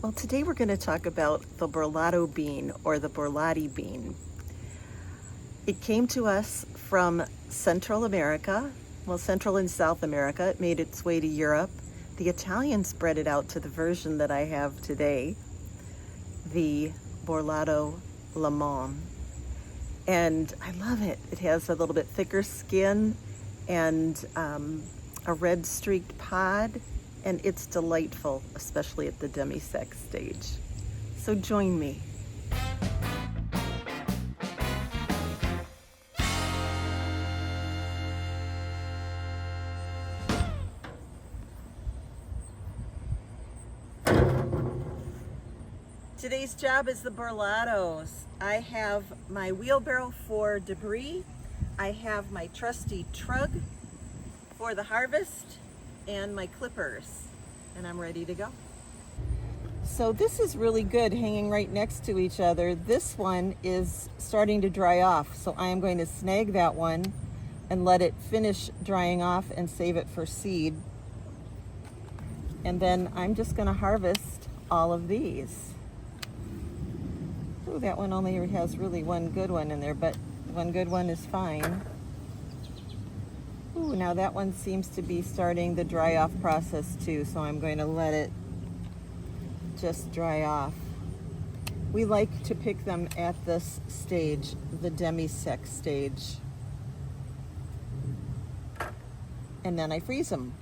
Well, today we're going to talk about the Borlotto bean or the Borlotti bean. It came to us from Central America, well, Central and South America. It made its way to Europe. The Italians bred it out to the version that I have today, the Borlotto Lamon. And I love it. It has a little bit thicker skin and a red streaked pod, and it's delightful, especially at the demi-sec stage. So join me. Today's job is the Borlottos. I have my wheelbarrow for debris. I have my trusty trug for the harvest and my clippers, and I'm ready to go. So this is really good hanging right next to each other. This one is starting to dry off, so I am going to snag that one and let it finish drying off and save it for seed. And then I'm just going to harvest all of these. Ooh, that one only has really one good one in there, but one good one is fine. Ooh, now that one seems to be starting the dry off process too, so I'm going to let it just dry off. We like to pick them at this stage, the demi-sec stage. And then I freeze them.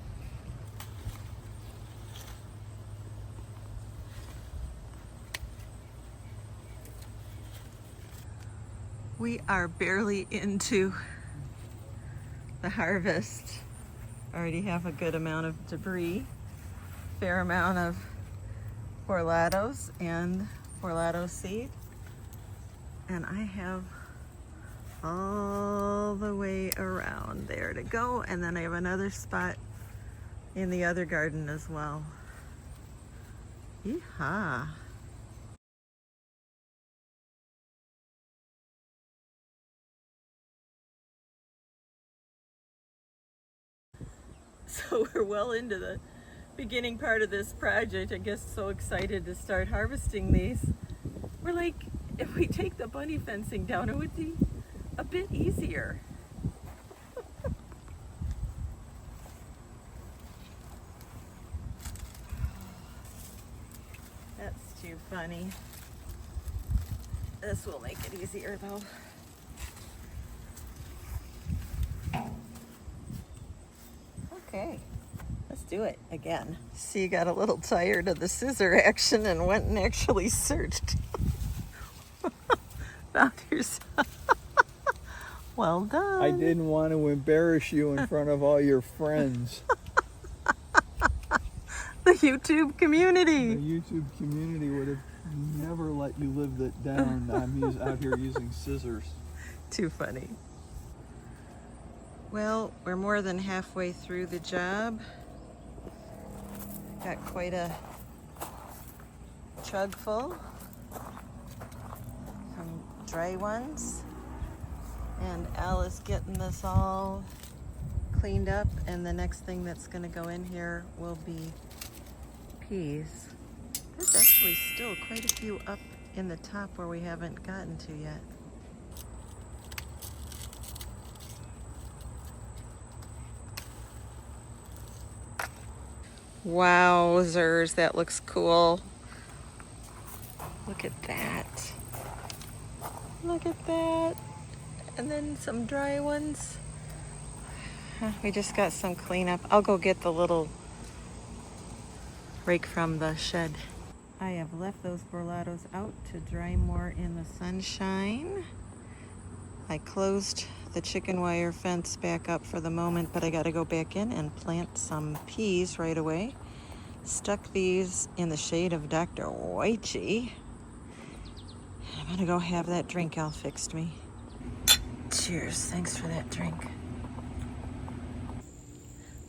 We are barely into the harvest. Already have a good amount of debris, fair amount of Borlottos and Borlotto seed. And I have all the way around there to go. And then I have another spot in the other garden as well. Yeehaw. So we're well into the beginning part of this project. I guess so excited to start harvesting these. We're like, if we take the bunny fencing down, it would be a bit easier. That's too funny. This will make it easier though. Okay, let's do it again. See, got a little tired of the scissor action and went and actually searched. Found yourself. Well done. I didn't want to embarrass you in front of all your friends. The YouTube community. The YouTube community would have never let you live that down. I'm out here using scissors. Too funny. Well, we're more than halfway through the job. Got quite a chug full. Some dry ones. And Al is getting this all cleaned up, and the next thing that's going to go in here will be peas. There's actually still quite a few up in the top where we haven't gotten to yet. Wowzers, that looks cool. Look at that. Look at that. And then some dry ones. We just got some cleanup. I'll go get the little rake from the shed. I have left those Borlottos out to dry more in the sunshine. I closed the chicken wire fence back up for the moment, but I got to go back in and plant some peas right away. Stuck these in the shade of Dr. Whitey. I'm going to go have that drink Al fixed me. Cheers. Thanks for that drink.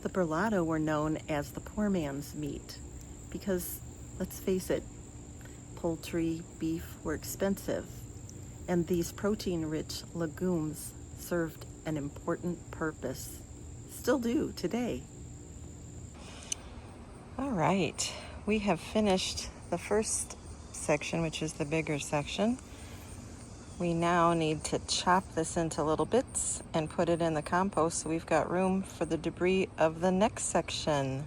The Borlotto were known as the poor man's meat because, let's face it, poultry, beef were expensive, and these protein-rich legumes served an important purpose. Still do today. All right, we have finished the the first section, which is the bigger section. We now need to chop this into little bits and put it in the compost so we've got room for the debris of the next section.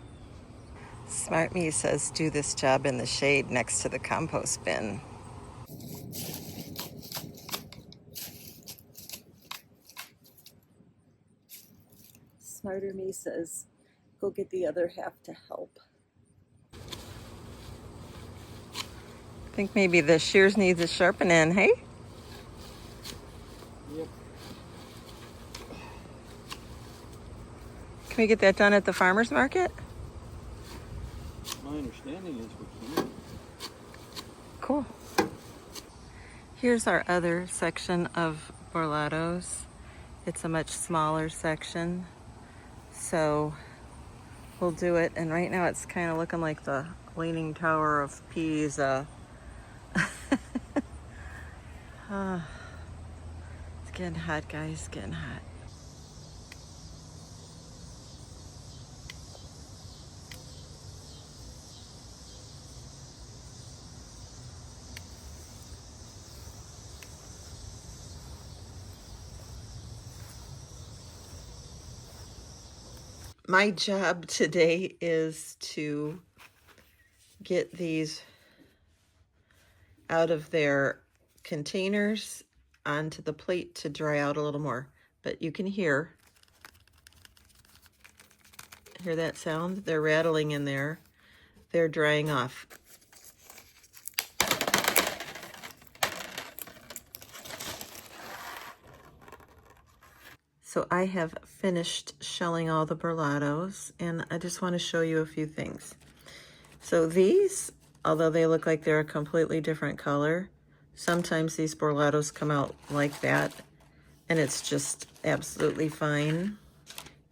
Smart Me says do this job in the shade next to the compost bin. Smarter Me says go get the other half to help. I think maybe the shears needs a sharpening, hey? Yep. Can we get that done at the farmer's market? My understanding is we can. Cool. Here's our other section of Borlottos. It's a much smaller section, so we'll do it. And right now it's kind of looking like the Leaning Tower of Pisa. It's getting hot, guys, it's getting hot. My job today is to get these out of their containers onto the plate to dry out a little more. But you can hear that sound? They're rattling in there. They're drying off. So I have finished shelling all the Borlottos, and I just want to show you a few things. So these, although they look like they're a completely different color, sometimes these Borlottos come out like that, and it's just absolutely fine.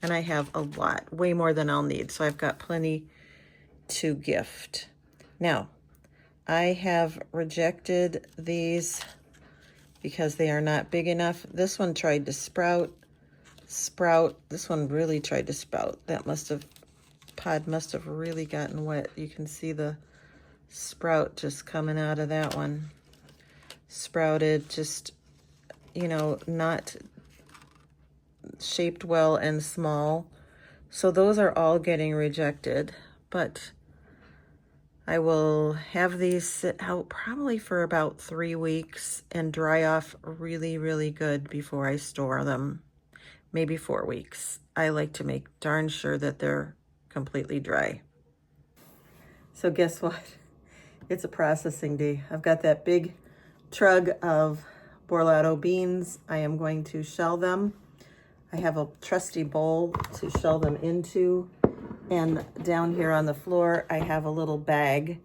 And I have a lot, way more than I'll need, so I've got plenty to gift. Now, I have rejected these because they are not big enough. This one tried to sprout. This one really tried to sprout. Pod must have really gotten wet. You can see the sprout just coming out of that one. Sprouted, just, you know, not shaped well and small. So those are all getting rejected, but I will have these sit out probably for about 3 weeks and dry off really, really good before I store them. Maybe 4 weeks. I like to make darn sure that they're completely dry. So guess what? It's a processing day. I've got that big trug of Borlotto beans. I am going to shell them. I have a trusty bowl to shell them into. And down here on the floor, I have a little bag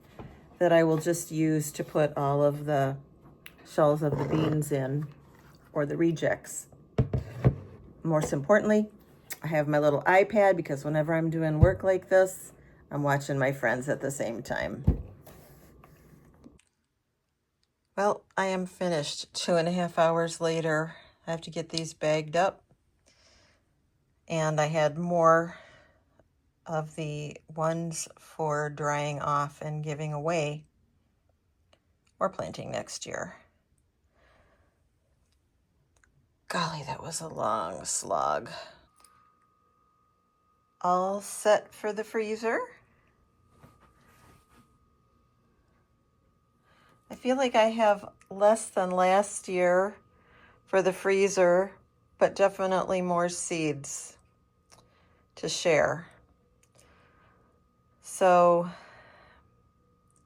that I will just use to put all of the shells of the beans in, or the rejects. Most importantly, I have my little iPad because whenever I'm doing work like this, I'm watching my friends at the same time. Well, I am finished 2.5 hours later. I have to get these bagged up. And I had more of the ones for drying off and giving away or planting next year. Golly, that was a long slog. All set for the freezer. I feel like I have less than last year for the freezer, but definitely more seeds to share. So,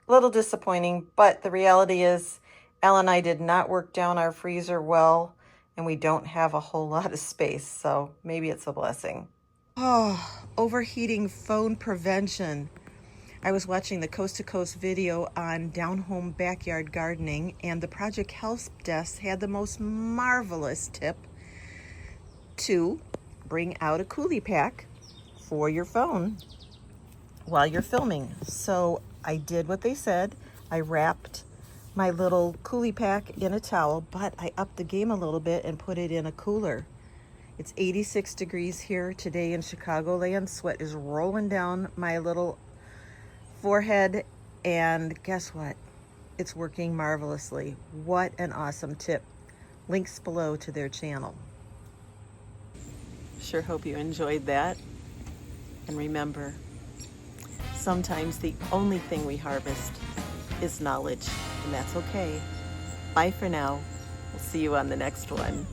a little disappointing, but the reality is Al and I did not work down our freezer well, and we don't have a whole lot of space, so maybe it's a blessing. Oh, overheating phone prevention. I was watching the Coast to Coast video on down home backyard gardening, and the Project Help Desk had the most marvelous tip to bring out a coolie pack for your phone while you're filming. So I did what they said. I wrapped my little coolie pack in a towel, but I upped the game a little bit and put it in a cooler. It's 86 degrees here today in Chicagoland. Sweat is rolling down my little forehead, And guess what? It's working marvelously. What an awesome tip. Links below to their channel. Sure hope you enjoyed that. And remember, sometimes the only thing we harvest is knowledge, and that's okay. Bye for now. We'll see you on the next one.